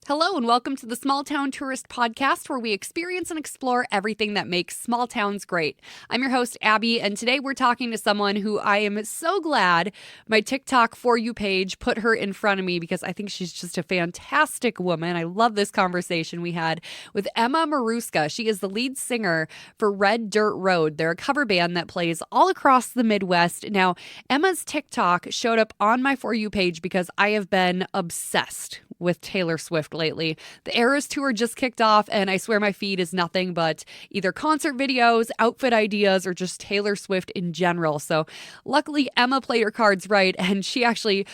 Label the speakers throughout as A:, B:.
A: Hello and welcome to the Small Town Tourist Podcast, where we experience and explore everything that makes small towns great. I'm your host, Abby, and today we're talking to someone who I am so glad my TikTok For You page put her in front of me because I think she's just a fantastic woman. I love this conversation we had with Emma Maruska. She is the lead singer for Red Dirt Road. They're a cover band that plays all across the Midwest. Now, Emma's TikTok showed up on my For You page because I have been obsessed with Taylor Swift lately. The Eras Tour just kicked off, and I swear my feed is nothing but either concert videos, outfit ideas, or just Taylor Swift in general. So luckily, Emma played her cards right, and she actually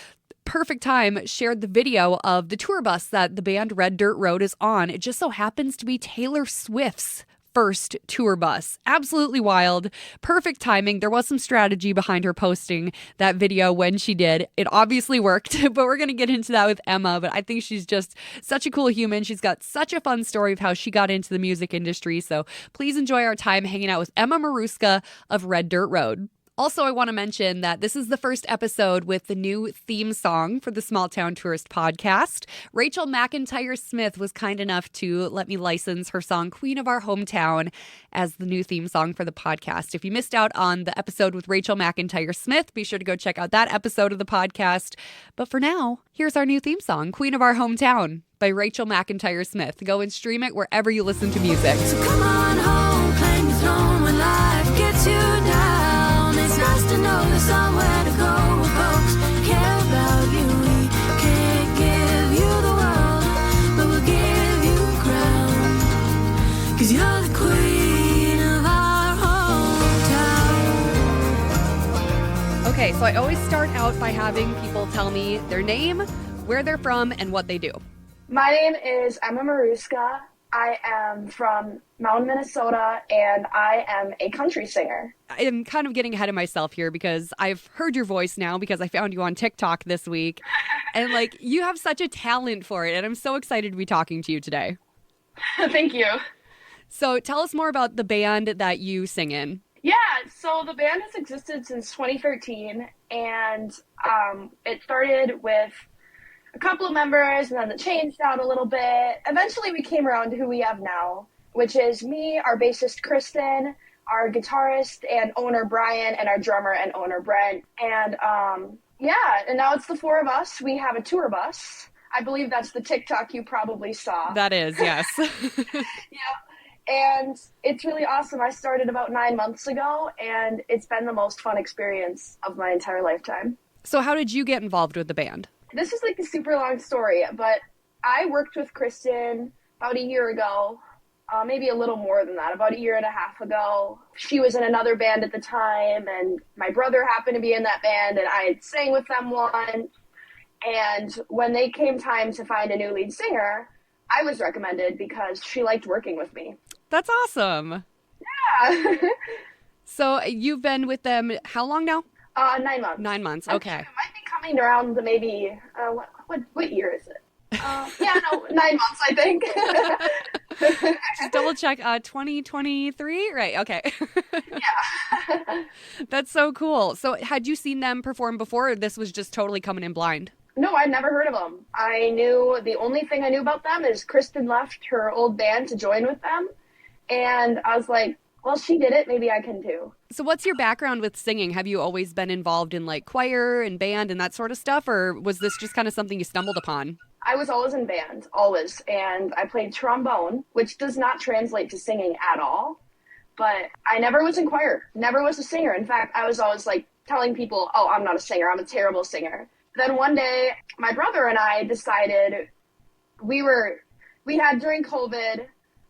A: perfect time shared the video of the tour bus that the band Red Dirt Road is on. It just so happens to be Taylor Swift's first tour bus. Absolutely wild. Perfect timing. There was some strategy behind her posting that video when she did. It obviously worked, but we're going to get into that with Emma. But I think she's just such a cool human. She's got such a fun story of how she got into the music industry. So please enjoy our time hanging out with Emma Maruska of Red Dirt Road. Also, I want to mention that this is the first episode with the new theme song for the Small Town Tourist Podcast. Rachel McIntyre Smith was kind enough to let me license her song Queen of Our Hometown as the new theme song for the podcast. If you missed out on the episode with Rachel McIntyre Smith, be sure to go check out that episode of the podcast. But for now, here's our new theme song, Queen of Our Hometown by Rachel McIntyre Smith. Go and stream it wherever you listen to music.
B: So come on home, claim your throne when life gets you down. It's nice to know there's somewhere to go where folks care about you. We can't give you the world, but we'll give you a crown. 'Cause you're the queen of our hometown.
A: Okay, so I always start out by having people tell me their name, where they're from, and what they do.
C: My name is Emma Maruska. I am from Mountain, Minnesota, and I am a country singer.
A: I'm kind of getting ahead of myself here because I've heard your voice now because I found you on TikTok this week. And you have such a talent for it. And I'm so excited to be talking to you today.
C: Thank you.
A: So tell us more about the band that you sing in.
C: Yeah, so the band has existed since 2013, and it started with a couple of members, and then it changed out a little bit. Eventually, we came around to who we have now, which is me, our bassist Kristen, our guitarist and owner Brian, and our drummer and owner Brent. And and now it's the four of us. We have a tour bus. I believe that's the TikTok you probably saw.
A: That is, yes.
C: Yeah. And it's really awesome. I started about 9 months ago, and it's been the most fun experience of my entire lifetime.
A: So how did you get involved with the band?
C: This is a super long story, but I worked with Kristen about a year ago, maybe a little more than that, about a year and a half ago. She was in another band at the time, and my brother happened to be in that band, and I had sang with them once. And when they came time to find a new lead singer, I was recommended because she liked working with me.
A: That's awesome.
C: Yeah.
A: So you've been with them how long now?
C: 9 months.
A: 9 months, okay.
C: It might be coming around to maybe, what year is it? 9 months, I think.
A: Just double check, 2023? Right, okay.
C: Yeah.
A: That's so cool. So had you seen them perform before, or this was just totally coming in blind?
C: No, I'd never heard of them. The only thing I knew about them is Kristen left her old band to join with them. And I was like, well, she did it, maybe I can too.
A: So what's your background with singing? Have you always been involved in choir and band and that sort of stuff? Or was this just kind of something you stumbled upon?
C: I was always in band, always. And I played trombone, which does not translate to singing at all. But I never was in choir, never was a singer. In fact, I was always telling people, oh, I'm not a singer, I'm a terrible singer. Then one day, my brother and I decided during COVID,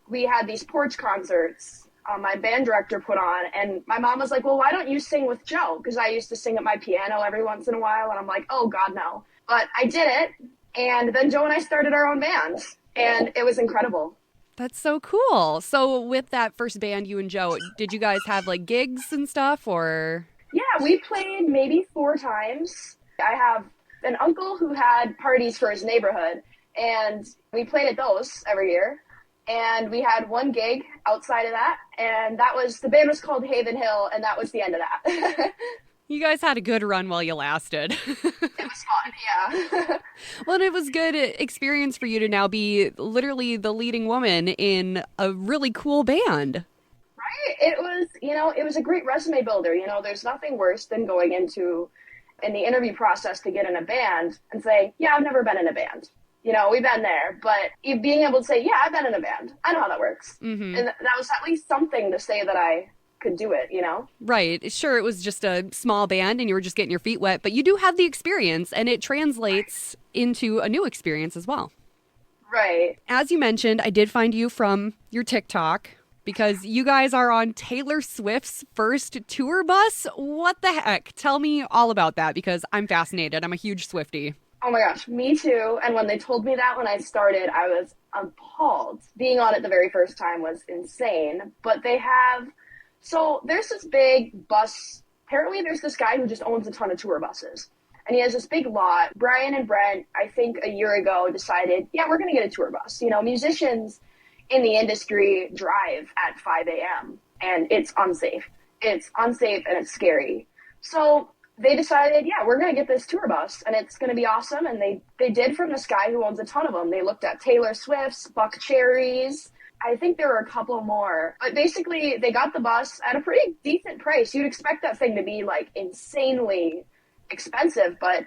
C: we had these porch concerts my band director put on, and my mom was like, well, why don't you sing with Joe? Because I used to sing at my piano every once in a while, and I'm like, oh, God, no. But I did it, and then Joe and I started our own band, and it was incredible.
A: That's so cool. So with that first band, you and Joe, did you guys have gigs and stuff, or?
C: Yeah, we played maybe 4 times. I have an uncle who had parties for his neighborhood, and we played at those every year. And we had 1 gig outside of that, and the band was called Haven Hill, and that was the end of that.
A: You guys had a good run while you lasted.
C: It was fun, yeah.
A: Well, and it was good experience for you to now be literally the leading woman in a really cool band.
C: Right? It was, it was a great resume builder. There's nothing worse than going in the interview process to get in a band and say, yeah, I've never been in a band. We've been there, but being able to say, yeah, I've been in a band. I know how that works.
A: Mm-hmm.
C: And that was at least something to say that I could do it,
A: Right. Sure, it was just a small band and you were just getting your feet wet, but you do have the experience and it translates into a new experience as well.
C: Right.
A: As you mentioned, I did find you from your TikTok because you guys are on Taylor Swift's first tour bus. What the heck? Tell me all about that because I'm fascinated. I'm a huge Swiftie.
C: Oh my gosh, me too. And when they told me that when I started, I was appalled. Being on it the very first time was insane. But there's this big bus. Apparently there's this guy who just owns a ton of tour buses. And he has this big lot. Brian and Brent, I think a year ago, decided, yeah, we're going to get a tour bus. Musicians in the industry drive at 5 a.m. and it's unsafe. It's unsafe and it's scary. So they decided, yeah, we're going to get this tour bus and it's going to be awesome. And they did from this guy who owns a ton of them. They looked at Taylor Swift's, Buck Cherry's. I think there were a couple more. But basically, they got the bus at a pretty decent price. You'd expect that thing to be, insanely expensive. But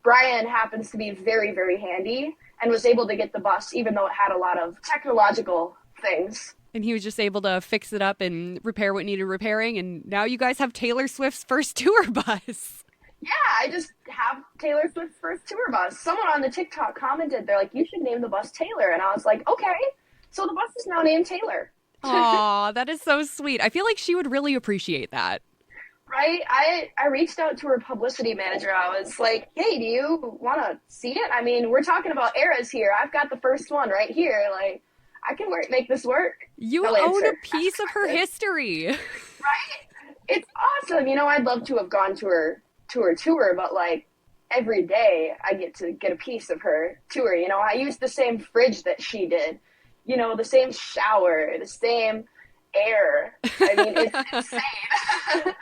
C: Brian happens to be very, very handy and was able to get the bus, even though it had a lot of technological things.
A: And he was just able to fix it up and repair what needed repairing. And now you guys have Taylor Swift's first tour bus.
C: Yeah, I just have Taylor Swift's first tour bus. Someone on the TikTok commented, they're like, you should name the bus Taylor. And I was like, okay. So the bus is now named Taylor.
A: Aw, that is so sweet. I feel like she would really appreciate that.
C: Right? I reached out to her publicity manager. I was like, hey, do you want to see it? I mean, we're talking about eras here. I've got the first one right here. I can make this work.
A: You own a piece of her history.
C: Right? It's awesome. I'd love to have gone to her tour, but every day I get to get a piece of her tour. I use the same fridge that she did. The same shower, the same air. I mean, it's insane.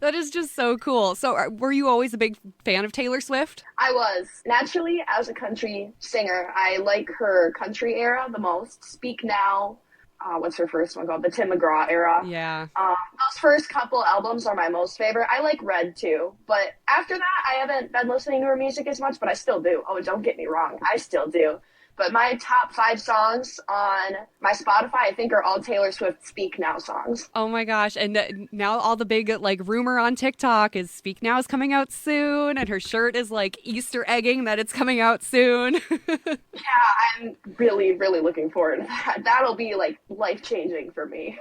A: That is just so cool. So were you always a big fan of Taylor Swift?
C: I was. Naturally, as a country singer, I like her country era the most. Speak Now. What's her first one called? The Tim McGraw era.
A: Yeah.
C: Those first couple albums are my most favorite. I like Red too. But after that, I haven't been listening to her music as much, but I still do. Oh, don't get me wrong. I still do. But my top 5 songs on my Spotify, I think, are all Taylor Swift Speak Now songs.
A: Oh my gosh. And now all the big rumor on TikTok is Speak Now is coming out soon. And her shirt is Easter egging that it's coming out soon.
C: Yeah, I'm really, really looking forward to that. That'll be life-changing for me.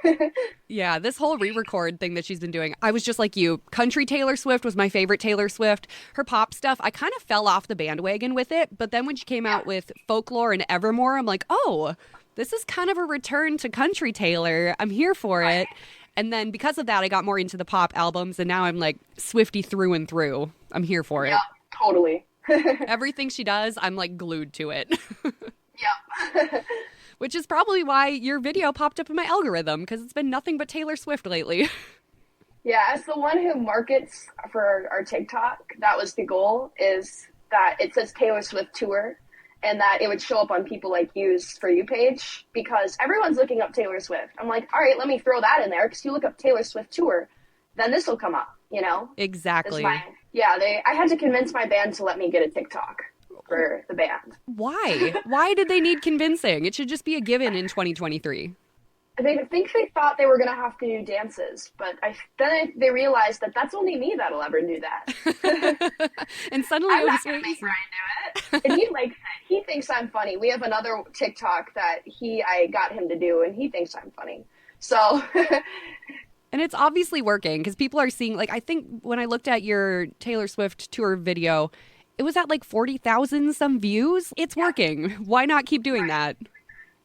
A: Yeah, this whole re-record thing that she's been doing, I was just like you. Country Taylor Swift was my favorite Taylor Swift. Her pop stuff, I kind of fell off the bandwagon with it. But then when she came out with Folklore and Evermore, I'm like, oh, this is kind of a return to country Taylor. I'm here for it. And then because of that, I got more into the pop albums, and now I'm Swiftie through and through. I'm here for it.
C: Yeah, totally.
A: Everything she does, I'm glued to it.
C: Yep.
A: Which is probably why your video popped up in my algorithm, because it's been nothing but Taylor Swift lately.
C: Yeah, as the one who markets for our TikTok, that was the goal, is that it says Taylor Swift Tour, and that it would show up on people like you's For You page, because everyone's looking up Taylor Swift. I'm like, all right, let me throw that in there, because you look up Taylor Swift Tour, then this will come up,
A: Exactly.
C: I had to convince my band to let me get a TikTok for the band.
A: Why? Why did they need convincing? It should just be a given in 2023.
C: I think they thought they were going to have to do dances, but then they realized that that's only me that'll ever do that.
A: And suddenly
C: I'm
A: it was
C: not going to make Brian do it. And he likes it. He thinks I'm funny. We have another TikTok that I got him to do, and he thinks I'm funny. So...
A: And it's obviously working, because people are seeing, I think when I looked at your Taylor Swift tour video, it was at 40,000 some views. It's working. Why not keep doing that?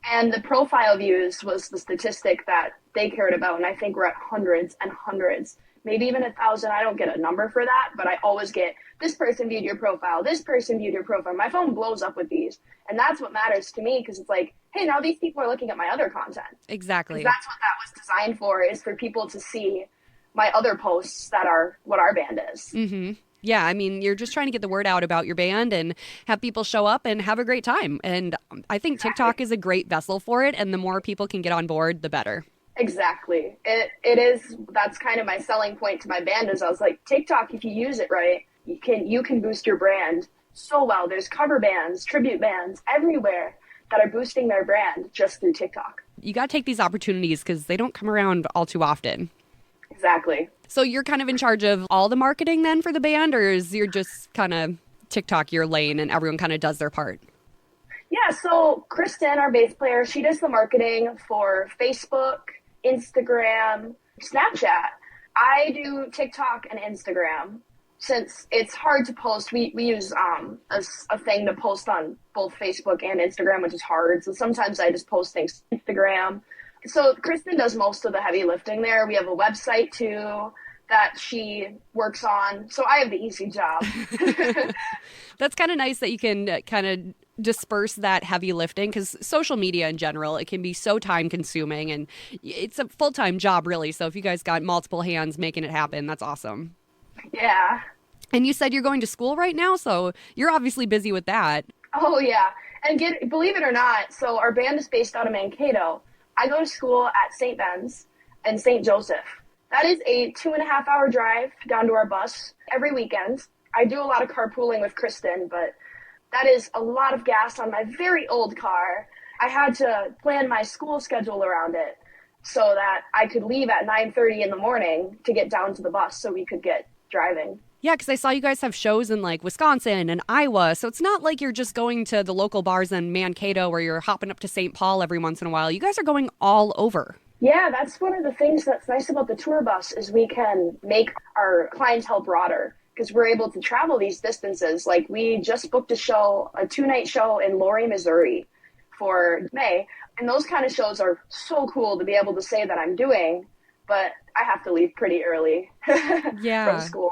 C: And the profile views was the statistic that they cared about, and I think we're at hundreds and hundreds, maybe even 1,000. I don't get a number for that, but I always get, this person viewed your profile, this person viewed your profile. My phone blows up with these, and that's what matters to me, because it's hey, now these people are looking at my other content.
A: Exactly.
C: That's what that was designed for, is for people to see my other posts that are what our band is.
A: Mm-hmm. Yeah, I mean, you're just trying to get the word out about your band and have people show up and have a great time. And I think TikTok is a great vessel for it. And the more people can get on board, the better.
C: Exactly. It is. That's kind of my selling point to my band is I was like, TikTok, if you use it right, you can boost your brand so well. There's cover bands, tribute bands everywhere that are boosting their brand just through TikTok.
A: You got to take these opportunities because they don't come around all too often.
C: Exactly.
A: So you're kind of in charge of all the marketing then for the band, or is you're just kind of TikTok your lane and everyone kind of does their part?
C: Yeah, so Kristen, our bass player, she does the marketing for Facebook, Instagram, Snapchat. I do TikTok and Instagram. Since it's hard to post, we use a thing to post on both Facebook and Instagram, which is hard. So sometimes I just post things on Instagram. So Kristen does most of the heavy lifting there. We have a website too that she works on. So I have the easy job.
A: That's kind of nice that you can kind of disperse that heavy lifting because social media in general, it can be so time consuming and it's a full-time job really. So if you guys got multiple hands making it happen, that's awesome.
C: Yeah.
A: And you said you're going to school right now, so you're obviously busy with that.
C: Oh yeah. And believe it or not, so our band is based out of Mankato. I go to school at St. Ben's and St. Joseph. That is a 2.5-hour drive down to our bus every weekend. I do a lot of carpooling with Kristen, but that is a lot of gas on my very old car. I had to plan my school schedule around it so that I could leave at 9:30 in the morning to get down to the bus so we could get driving.
A: Yeah, because I saw you guys have shows in like Wisconsin and Iowa. So it's not like you're just going to the local bars in Mankato where you're hopping up to St. Paul every once in a while. You guys are going all over.
C: Yeah, that's one of the things that's nice about the tour bus is we can make our clientele broader because we're able to travel these distances. Like we just booked a 2-night show in Laurie, Missouri for May. And those kind of shows are so cool to be able to say that I'm doing, but I have to leave pretty early from school.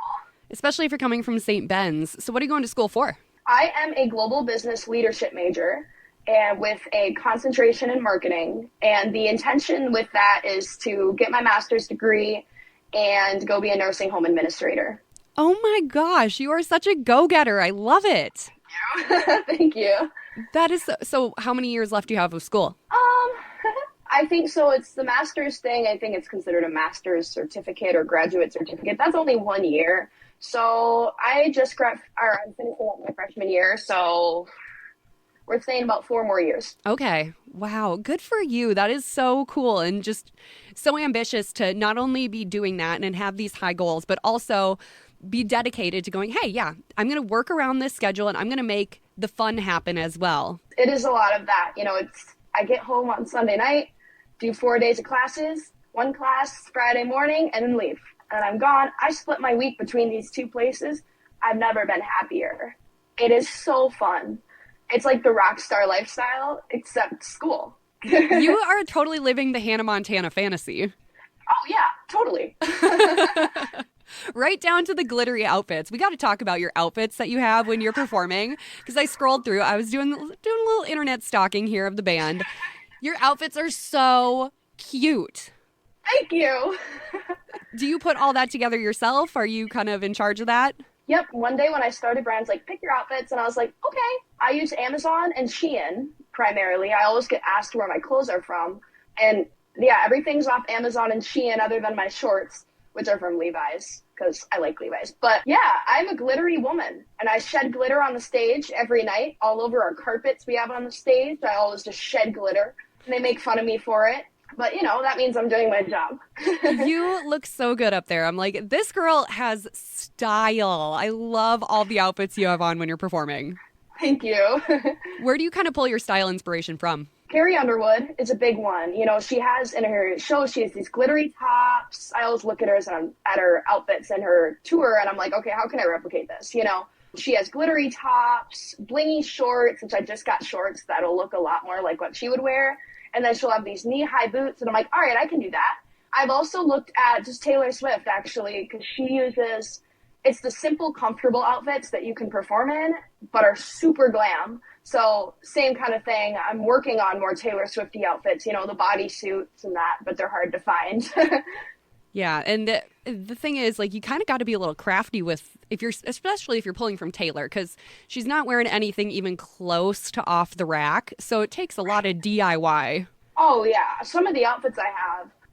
A: Especially if you're coming from St. Ben's. So what are you going to school for?
C: I am a global business leadership major and with a concentration in marketing. And the intention with that is to get my master's degree and go be a nursing home administrator.
A: Oh my gosh, you are such a go-getter. I love it.
C: Thank you.
A: That is so how many years left do you have of school?
C: I think so. It's the master's thing. I think it's considered a master's certificate or graduate certificate. That's only 1 year. So I'm finishing up my freshman year. So we're saying about 4 more years.
A: Okay. Wow. Good for you. That is so cool and just so ambitious to not only be doing that and have these high goals, but also be dedicated to going, hey, yeah, I'm going to work around this schedule and I'm going to make the fun happen as well.
C: It is a lot of that. I get home on Sunday night, do 4 days of classes, 1 class Friday morning, and then leave. And I'm gone. I split my week between these 2 places. I've never been happier. It is so fun. It's like the rock star lifestyle, except school.
A: You are totally living the Hannah Montana fantasy.
C: Oh, yeah, totally.
A: Right down to the glittery outfits. We got to talk about your outfits that you have when you're performing. Because I scrolled through. I was doing a little internet stalking here of the band. Your outfits are so cute.
C: Thank you.
A: Do you put all that together yourself? Are you kind of in charge of that?
C: Yep. One day when I started, Brian's like, pick your outfits. And I was like, okay. I use Amazon and Shein primarily. I always get asked where my clothes are from. And yeah, everything's off Amazon and Shein other than my shorts, which are from Levi's because I like Levi's. But yeah, I'm a glittery woman and I shed glitter on the stage every night all over our carpets we have on the stage. I always just shed glitter and they make fun of me for it. But, that means I'm doing my job.
A: You look so good up there. I'm like, this girl has style. I love all the outfits you have on when you're performing.
C: Thank you.
A: Where do you kind of pull your style inspiration from?
C: Carrie Underwood is a big one. She has in her show, she has these glittery tops. I always look at her outfits and her tour, and I'm like, okay, how can I replicate this? She has glittery tops, blingy shorts, which I just got shorts that'll look a lot more like what she would wear. And then she'll have these knee-high boots, and I'm like, all right, I can do that. I've also looked at just Taylor Swift, actually, because it's the simple, comfortable outfits that you can perform in, but are super glam. So same kind of thing. I'm working on more Taylor Swifty outfits, the bodysuits and that, but they're hard to find.
A: Yeah, and the thing is, like, you kind of got to be a little crafty with especially if you're pulling from Taylor, because she's not wearing anything even close to off the rack, so it takes a lot of DIY.
C: Oh yeah, some of the outfits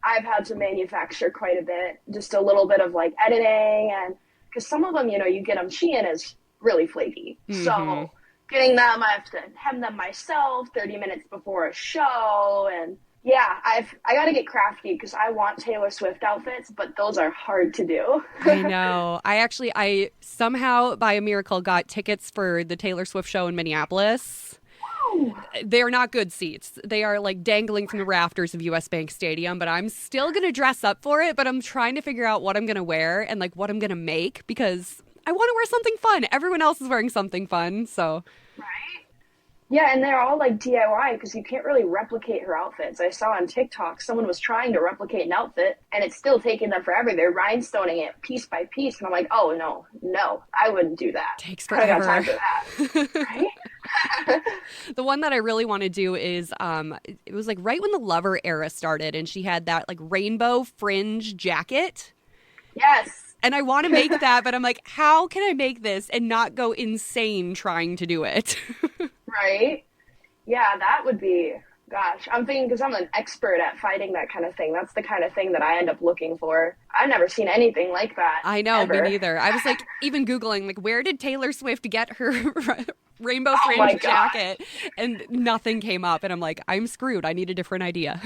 C: I've had to manufacture quite a bit, just a little bit of like editing, and because some of them, you get them, Shein is really flaky. So getting them, I have to hem them myself 30 minutes before a show, and yeah, I got to get crafty because I want Taylor Swift outfits, but those are hard to do.
A: I know. I somehow, by a miracle, got tickets for the Taylor Swift show in Minneapolis. They're not good seats. They are like dangling from the rafters of US Bank Stadium, but I'm still going to dress up for it, but I'm trying to figure out what I'm going to wear and like what I'm going to make because I want to wear something fun. Everyone else is wearing something fun, so.
C: Right? Yeah, and they're all like DIY because you can't really replicate her outfits. I saw on TikTok someone was trying to replicate an outfit and it's still taking them forever. They're rhinestoning it piece by piece. And I'm like, oh, no, I wouldn't do that.
A: Takes forever.
C: I don't have time for that. Right?
A: The one that I really want to do is it was like right when the Lover era started and she had that like rainbow fringe jacket.
C: Yes.
A: And I want to make that, but I'm like, how can I make this and not go insane trying to do it?
C: Right? Yeah, that would be, gosh, I'm thinking because I'm an expert at finding that kind of thing. That's the kind of thing that I end up looking for. I've never seen anything like that.
A: I know,
C: ever.
A: Me neither. I was like, even Googling, like, where did Taylor Swift get her rainbow fringe jacket? And nothing came up. And I'm like, I'm screwed. I need a different idea.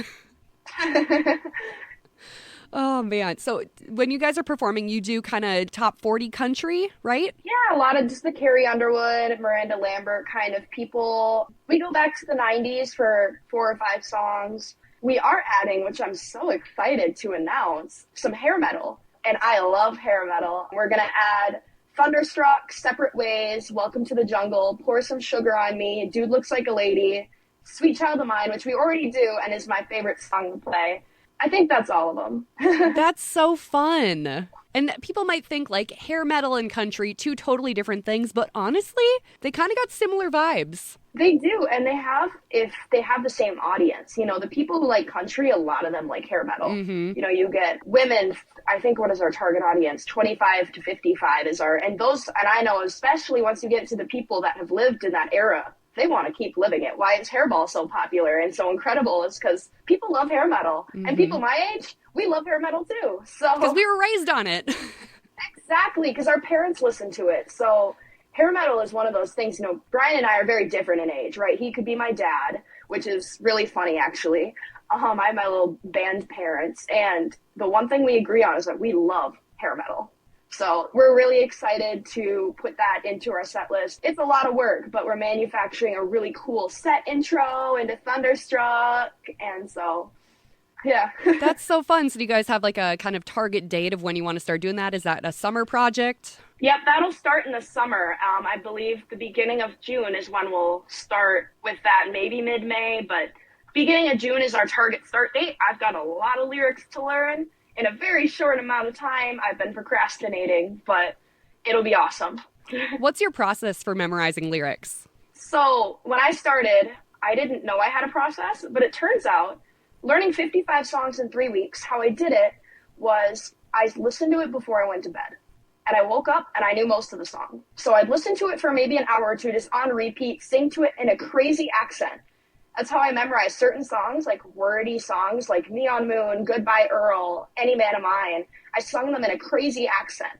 A: Oh, man. So when you guys are performing, you do kind of top 40 country, right?
C: Yeah, a lot of just the Carrie Underwood, Miranda Lambert kind of people. We go back to the 90s for 4 or 5 songs. We are adding, which I'm so excited to announce, some hair metal. And I love hair metal. We're going to add Thunderstruck, Separate Ways, Welcome to the Jungle, Pour Some Sugar on Me, Dude Looks Like a Lady, Sweet Child of Mine, which we already do and is my favorite song to play. I think that's all of them.
A: That's so fun. And people might think like hair metal and country, 2 totally different things, but honestly, they kind of got similar vibes.
C: They do, and if they have the same audience. The people who like country, a lot of them like hair metal.
A: Mm-hmm.
C: You get women, I think what is our target audience? 25 to 55 is and I know especially once you get to the people that have lived in that era, they want to keep living it. Why is Hairball so popular and so incredible is because people love hair metal. Mm-hmm. And people my age, we love hair metal too. So
A: because we were raised on it.
C: Exactly, because our parents listened to it. So hair metal is one of those things, Brian and I are very different in age, right? He could be my dad, which is really funny actually. I have my little band parents, and the one thing we agree on is that we love hair metal. So we're really excited to put that into our set list. It's a lot of work, but we're manufacturing a really cool set intro into Thunderstruck. And so, yeah.
A: That's so fun. So do you guys have like a kind of target date of when you want to start doing that? Is that a summer project?
C: Yep, that'll start in the summer. I believe the beginning of June is when we'll start with that, maybe mid-May, but beginning of June is our target start date. I've got a lot of lyrics to learn. In a very short amount of time. I've been procrastinating, but it'll be awesome.
A: What's your process for memorizing lyrics?
C: So when I started, I didn't know I had a process, but it turns out learning 55 songs in 3 weeks, how I did it was I listened to it before I went to bed. And I woke up and I knew most of the song. So I'd listen to it for maybe an hour or two, just on repeat, sing to it in a crazy accent. That's how I memorized certain songs, like wordy songs, like Neon Moon, Goodbye Earl, Any Man of Mine. I sung them in a crazy accent.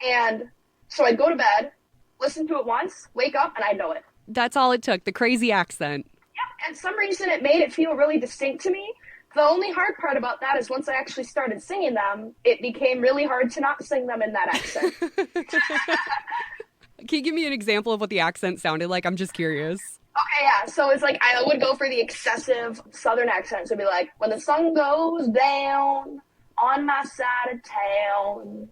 C: And so I'd go to bed, listen to it once, wake up, and I know it.
A: That's all it took, the crazy accent.
C: Yeah, and some reason it made it feel really distinct to me. The only hard part about that is once I actually started singing them, it became really hard to not sing them in that accent.
A: Can you give me an example of what the accent sounded like? I'm just curious.
C: Okay, yeah. So it's like I would go for the excessive Southern accent. So it'd be like, when the sun goes down on my side of town.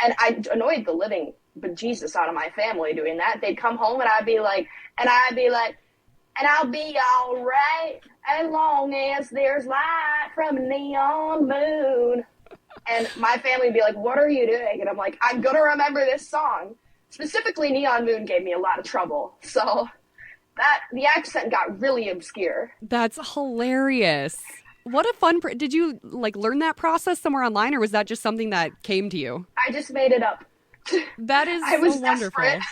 C: And I annoyed the living bejesus out of my family doing that. They'd come home and I'd be like, and I'll be all right as long as there's light from a neon moon. And my family would be like, what are you doing? And I'm like, I'm going to remember this song. Specifically, Neon Moon gave me a lot of trouble. So the accent got really obscure.
A: That's hilarious. What a fun, did you like learn that process somewhere online, or was that just something that came to you?
C: I just made it up.
A: That is
C: I was
A: so wonderful.
C: desperate.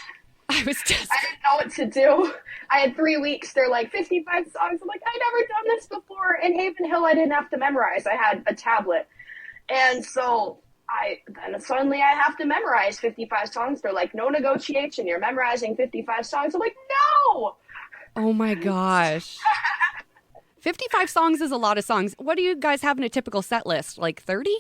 A: I was just,
C: I didn't know what to do. I had 3 weeks. They're like 55 songs. I'm like, I never done this before. In Haven Hill, I didn't have to memorize. I had a tablet. And so then suddenly I have to memorize 55 songs. They're like, no negotiation. You're memorizing 55 songs. I'm like, no.
A: oh my gosh. 55 songs is a lot of songs. What do you guys have in a typical set list? Like 30?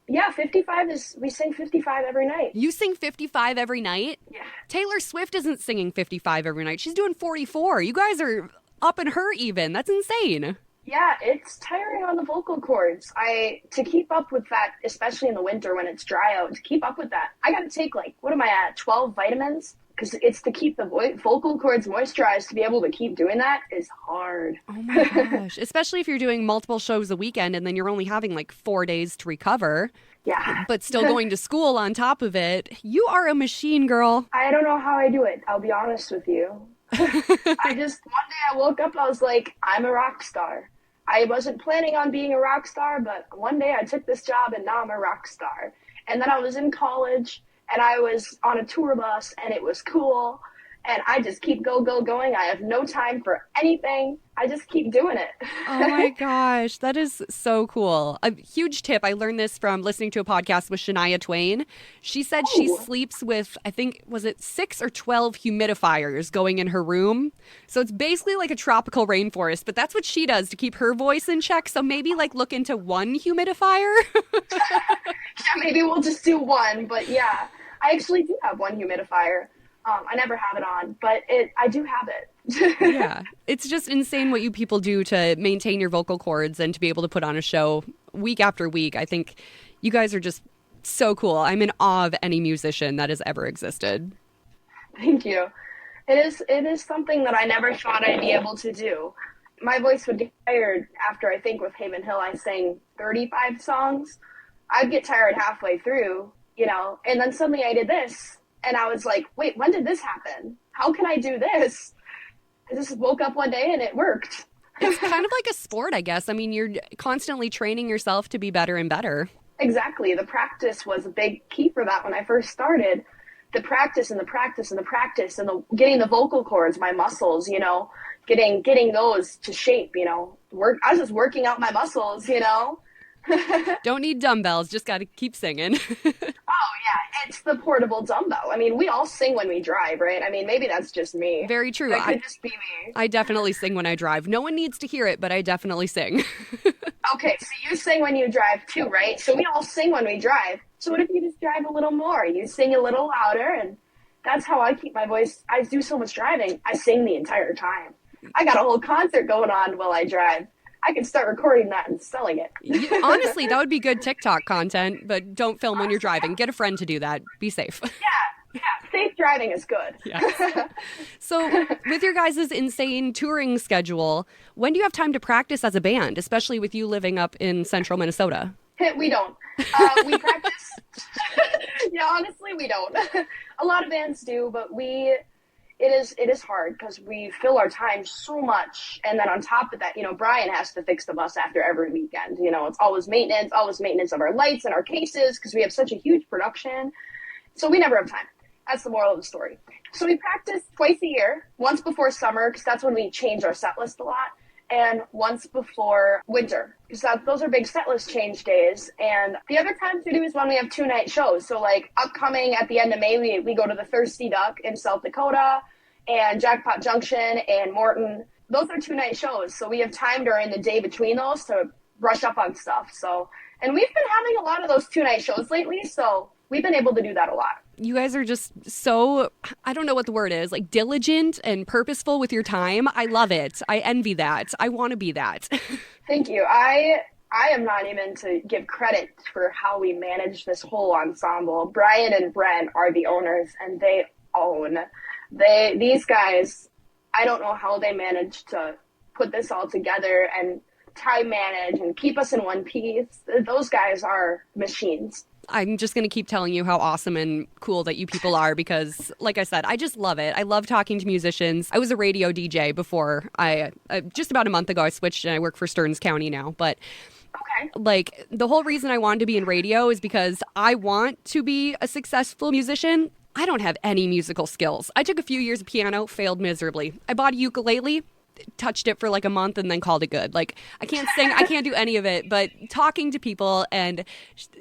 C: Yeah, 55 we sing 55 every night.
A: You sing 55 every night?
C: Yeah.
A: Taylor Swift isn't singing 55 every night. She's doing 44. You guys are up in her even. That's insane.
C: Yeah, it's tiring on the vocal cords. To keep up with that, especially in the winter when it's dry out, to keep up with that, I got to take like, what am I at, 12 vitamins? Because it's to keep the vocal cords moisturized. To be able to keep doing that is hard.
A: Oh my gosh. Especially if you're doing multiple shows a weekend and then you're only having like 4 days to recover.
C: Yeah.
A: But still going to school on top of it. You are a machine, girl.
C: I don't know how I do it. I'll be honest with you. One day I woke up, I was like, I'm a rock star. I wasn't planning on being a rock star, but one day I took this job and now I'm a rock star. And then I was in college and I was on a tour bus and it was cool. And I just keep going. I have no time for anything. I just keep doing it.
A: Oh my gosh, that is so cool. A huge tip. I learned this from listening to a podcast with Shania Twain. She said she sleeps with, I think, was it 6 or 12 humidifiers going in her room? So it's basically like a tropical rainforest, but that's what she does to keep her voice in check. So maybe like look into one humidifier.
C: Yeah, maybe we'll just do one. But yeah, I actually do have one humidifier. I never have it on, but I do have it.
A: Yeah. It's just insane what you people do to maintain your vocal cords and to be able to put on a show week after week. I think you guys are just so cool. I'm in awe of any musician that has ever existed.
C: Thank you. It is something that I never thought I'd be able to do. My voice would get tired after, I think with Haven Hill, I sang 35 songs. I'd get tired halfway through, and then suddenly I did this. And I was like, wait, when did this happen? How can I do this? I just woke up one day and it worked.
A: It's kind of like a sport, I guess. I mean, you're constantly training yourself to be better and better.
C: Exactly. The practice was a big key for that when I first started. The practice and the practice and the practice and getting the vocal cords, my muscles, getting those to shape, I was just working out my muscles,
A: Don't need dumbbells, just got to keep singing.
C: Oh, yeah, it's the portable dumbbell. I mean, we all sing when we drive, right? I mean, maybe that's just me.
A: Very true.
C: That could just be me.
A: I definitely sing when I drive. No one needs to hear it, but I definitely sing.
C: Okay, so you sing when you drive too, right? So we all sing when we drive. So what if you just drive a little more? You sing a little louder, and that's how I keep my voice. I do so much driving, I sing the entire time. I got a whole concert going on while I drive. I could start recording that and selling it.
A: Honestly, that would be good TikTok content, but don't film when you're driving. Get a friend to do that. Be safe.
C: Yeah, safe driving is good.
A: Yes. So with your guys' insane touring schedule, when do you have time to practice as a band, especially with you living up in central Minnesota?
C: We don't. We practice. Yeah, honestly, we don't. A lot of bands do, but it is hard because we fill our time so much. And then on top of that, Brian has to fix the bus after every weekend. It's always maintenance of our lights and our cases because we have such a huge production. So we never have time. That's the moral of the story. So we practice twice a year, once before summer because that's when we change our set list a lot, and once before winter because those are big set list change days. And the other times we do is when we have 2-night shows. So like upcoming at the end of May, we go to the Thirsty Duck in South Dakota and Jackpot Junction and Morton. Those are 2-night shows. So we have time during the day between those to brush up on stuff. And we've been having a lot of those 2-night shows lately. So we've been able to do that a lot.
A: You guys are just so, I don't know what the word is, like diligent and purposeful with your time. I love it. I envy that. I want to be that.
C: Thank you. I am not even to give credit for how we manage this whole ensemble. Brian and Brent are the owners and they own. These guys, I don't know how they managed to put this all together and time manage and keep us in one piece. Those guys are machines.
A: I'm just going to keep telling you how awesome and cool that you people are because, like I said, I just love it. I love talking to musicians. I was a radio DJ before just about a month ago, I switched and I work for Stearns County now. But
C: Okay.
A: like the whole reason I wanted to be in radio is because I want to be a successful musician. I don't have any musical skills. I took a few years of piano, failed miserably. I bought a ukulele, touched it for like a month and then called it good. Like I can't sing, I can't do any of it, but talking to people and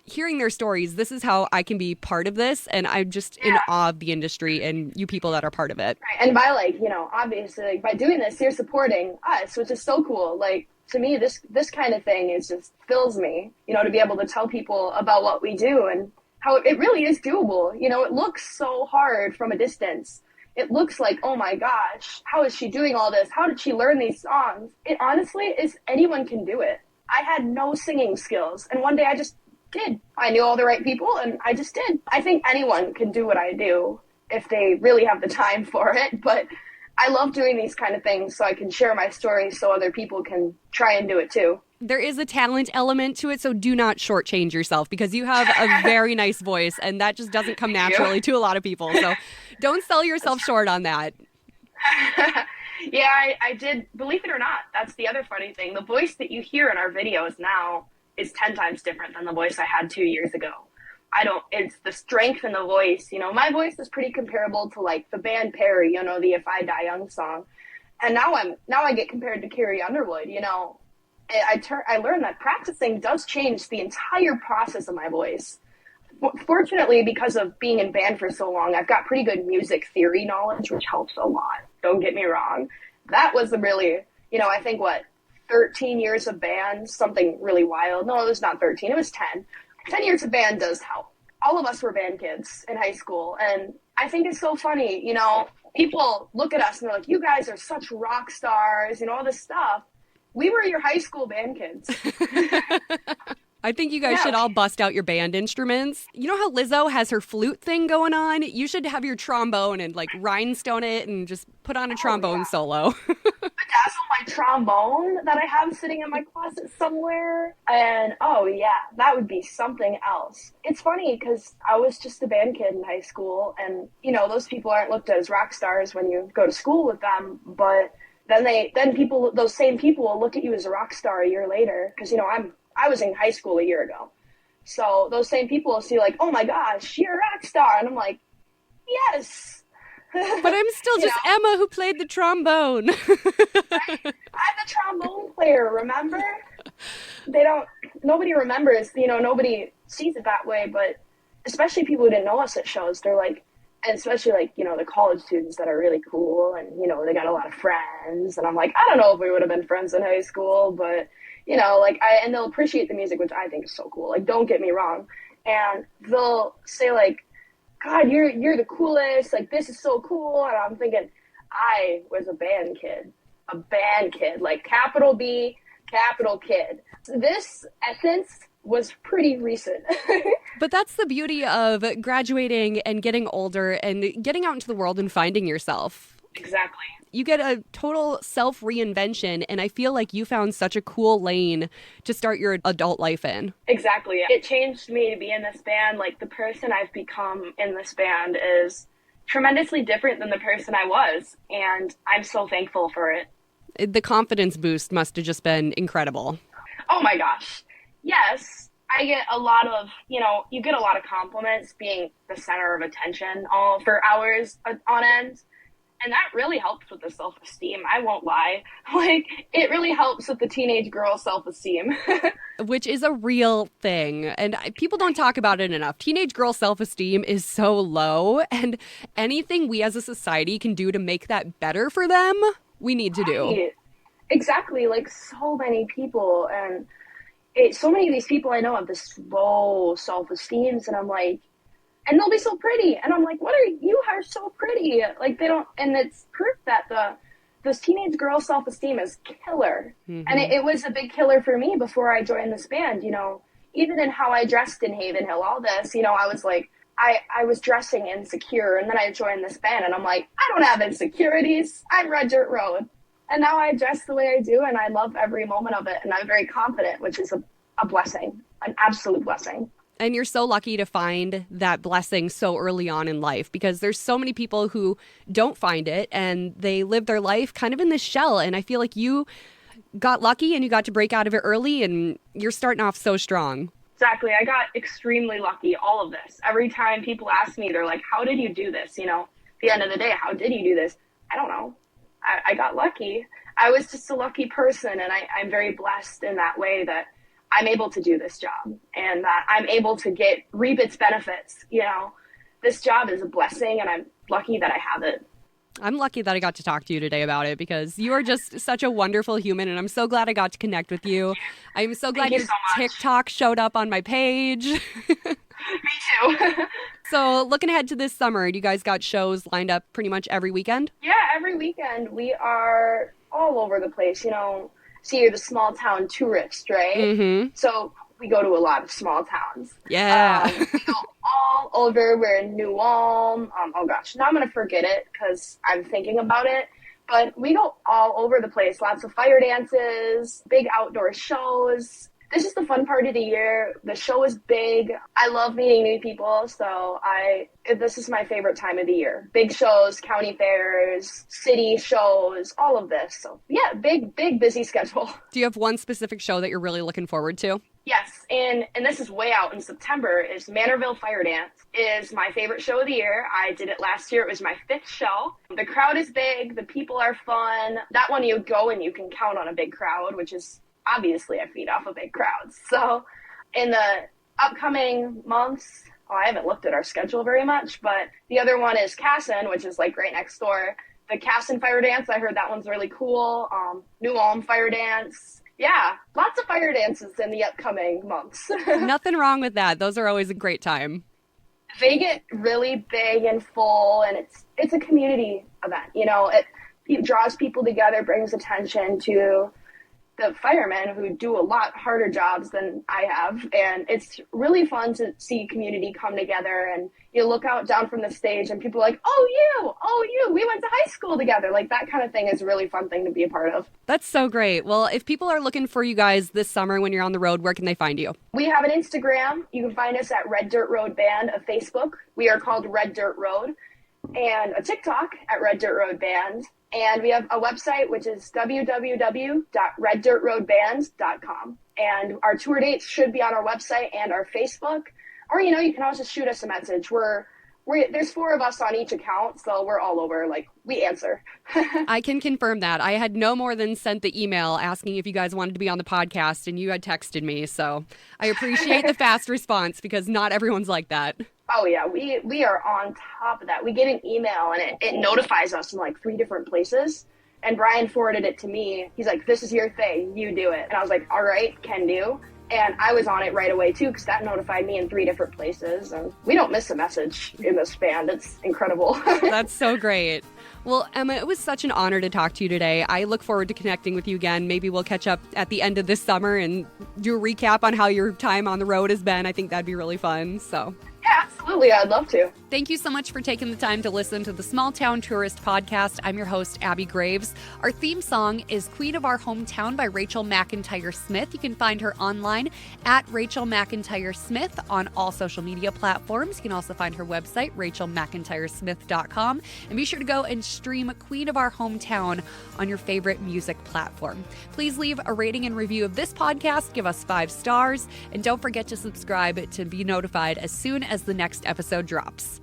A: hearing their stories, this is how I can be part of this. And I'm just in awe of the industry and you people that are part of it.
C: Right. And by like, obviously like by doing this, you're supporting us, which is so cool. Like to me, this kind of thing is just fills me, to be able to tell people about what we do and how it really is doable. It looks so hard from a distance. It looks like, oh my gosh, how is she doing all this? How did she learn these songs? It honestly is anyone can do it. I had no singing skills. And one day I just did. I knew all the right people and I just did. I think anyone can do what I do if they really have the time for it. But I love doing these kind of things so I can share my story so other people can try and do it too.
A: There is a talent element to it, so do not shortchange yourself because you have a very nice voice and that just doesn't come naturally to a lot of people. So don't sell yourself short on that.
C: Yeah, I did. Believe it or not, that's the other funny thing. The voice that you hear in our videos now is 10 times different than the voice I had 2 years ago. It's the strength in the voice. My voice is pretty comparable to like the band Perry, the If I Die Young song. And now I get compared to Carrie Underwood, I learned that practicing does change the entire process of my voice. Fortunately, because of being in band for so long, I've got pretty good music theory knowledge, which helps a lot. Don't get me wrong. That was really, I think 13 years of band, something really wild. No, it was not 13, it was 10. 10 years of band does help. All of us were band kids in high school, and I think it's so funny, people look at us and they're like, you guys are such rock stars, all this stuff. We were your high school band kids.
A: I think you guys should all bust out your band instruments. You know how Lizzo has her flute thing going on? You should have your trombone and like rhinestone it and just put on a trombone solo.
C: Bedazzle my trombone that I have sitting in my closet somewhere. And that would be something else. It's funny because I was just a band kid in high school and, those people aren't looked at as rock stars when you go to school with them, but those same people will look at you as a rock star a year later because, I was in high school a year ago. So those same people will see like, oh my gosh, you're a rock star. And I'm like, yes.
A: But I'm still just Emma who played the trombone.
C: I'm the trombone player, remember? Nobody remembers, nobody sees it that way, but especially people who didn't know us at shows, they're like, and especially like, the college students that are really cool and, they got a lot of friends. And I'm like, I don't know if we would have been friends in high school, but, and they'll appreciate the music, which I think is so cool. Like, don't get me wrong. And they'll say like, God, you're the coolest. Like, this is so cool. And I'm thinking, I was a band kid, like capital B, capital kid. This essence was pretty recent.
A: But that's the beauty of graduating and getting older and getting out into the world and finding yourself.
C: Exactly.
A: You get a total self-reinvention, and I feel like you found such a cool lane to start your adult life in.
C: Exactly. It changed me to be in this band. Like, the person I've become in this band is tremendously different than the person I was, and I'm so thankful for it.
A: The confidence boost must have just been incredible.
C: Oh my gosh. Yes. I get a lot of, you get a lot of compliments being the center of attention all for hours on end. And that really helps with the self-esteem. I won't lie. Like, it really helps with the teenage girl self-esteem.
A: Which is a real thing. And people don't talk about it enough. Teenage girl self-esteem is so low. And anything we as a society can do to make that better for them, we need to do.
C: Exactly. Like, so many people. And so many of these people I know have this low self-esteems. And I'm like, and they'll be so pretty. And I'm like, you are so pretty. Like, they don't, and it's proof that this teenage girl self-esteem is killer. Mm-hmm. And it was a big killer for me before I joined this band, even in how I dressed in Haven Hill, all this, I was like, I was dressing insecure. And then I joined this band and I'm like, I don't have insecurities. I'm Red Dirt Road. And now I dress the way I do and I love every moment of it. And I'm very confident, which is a blessing, an absolute blessing.
A: And you're so lucky to find that blessing so early on in life, because there's so many people who don't find it and they live their life kind of in this shell. And I feel like you got lucky and you got to break out of it early, and you're starting off so strong.
C: Exactly. I got extremely lucky, all of this. Every time people ask me, they're like, how did you do this? At the end of the day, how did you do this? I don't know. I got lucky. I was just a lucky person, and I'm very blessed in that way that I'm able to do this job and that I'm able to reap its benefits. This job is a blessing, and I'm lucky that I have it.
A: I'm lucky that I got to talk to you today about it, because you are just such a wonderful human, and I'm so glad I got to connect with you. I'm so glad your TikTok showed up on my page.
C: Me too.
A: So looking ahead to this summer, do you guys got shows lined up pretty much every weekend?
C: Yeah, every weekend. We are all over the place. So you're the small town tourist, right?
A: Mm-hmm.
C: So we go to a lot of small towns.
A: Yeah.
C: We go all over. We're in New Ulm. Oh gosh, now I'm going to forget it because I'm thinking about it. But we go all over the place. Lots of fire dances, big outdoor shows. This is the fun part of the year. The show is big. I love meeting new people, so this is my favorite time of the year. Big shows, county fairs, city shows, all of this. So yeah, big, busy schedule.
A: Do you have one specific show that you're really looking forward to?
C: Yes, and this is way out in September, is Manorville Fire Dance. Is my favorite show of the year. I did it last year. It was my 5th show. The crowd is big. The people are fun. That one you go and you can count on a big crowd, which is obviously I feed off of big crowds. So in the upcoming months, I haven't looked at our schedule very much, but the other one is Casson, which is like right next door. The Casson Fire Dance, I heard that one's really cool. New Ulm Fire Dance. Yeah, lots of fire dances in the upcoming months.
A: Nothing wrong with that. Those are always a great time.
C: They get really big and full, and it's a community event. It draws people together, brings attention to the firemen who do a lot harder jobs than I have, and it's really fun to see community come together, and you look out down from the stage and people are like, oh you, we went to high school together. Like, that kind of thing is a really fun thing to be a part of.
A: That's so great. Well, if people are looking for you guys this summer when you're on the road, where can they find you? We
C: have an Instagram. You can find us at Red Dirt Road Band, a Facebook. We are called Red Dirt Road, and a TikTok at Red Dirt Road Band. And we have a website, which is www.reddirtroadband.com. And our tour dates should be on our website and our Facebook. Or, you can also shoot us a message. There's 4 of us on each account, so we're all over. Like, we answer.
A: I can confirm that. I had no more than sent the email asking if you guys wanted to be on the podcast, and you had texted me. So I appreciate the fast response, because not everyone's like that.
C: Oh, yeah, we are on top of that. We get an email, and it notifies us in like 3 different places. And Brian forwarded it to me. He's like, this is your thing. You do it. And I was like, all right, can do. And I was on it right away, too, because that notified me in 3 different places. And we don't miss a message in this band. It's incredible.
A: That's so great. Well, Emma, it was such an honor to talk to you today. I look forward to connecting with you again. Maybe we'll catch up at the end of this summer and do a recap on how your time on the road has been. I think that'd be really fun. So.
C: Yeah, absolutely. I'd love to.
A: Thank you so much for taking the time to listen to the Small Town Tourist Podcast. I'm your host, Abby Graves. Our theme song is Queen of Our Hometown by Rachel McIntyre Smith. You can find her online at Rachel McIntyre Smith on all social media platforms. You can also find her website, rachelmcintyresmith.com. And be sure to go and stream Queen of Our Hometown on your favorite music platform. Please leave a rating and review of this podcast. Give us 5 stars. And don't forget to subscribe to be notified as soon as the next episode drops.